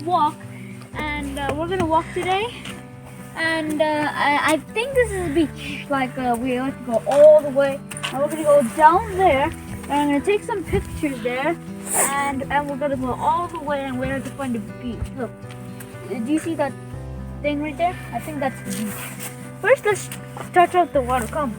walk, and we're gonna walk today. And I think this is a beach. Like we have to go all the way, and we're gonna go down there. And I'm gonna take some pictures there, and we're gonna go all the way, and we're gonna find the beach. Look, do you see that thing right there? I think that's the beach. First, let's touch out the water. Come.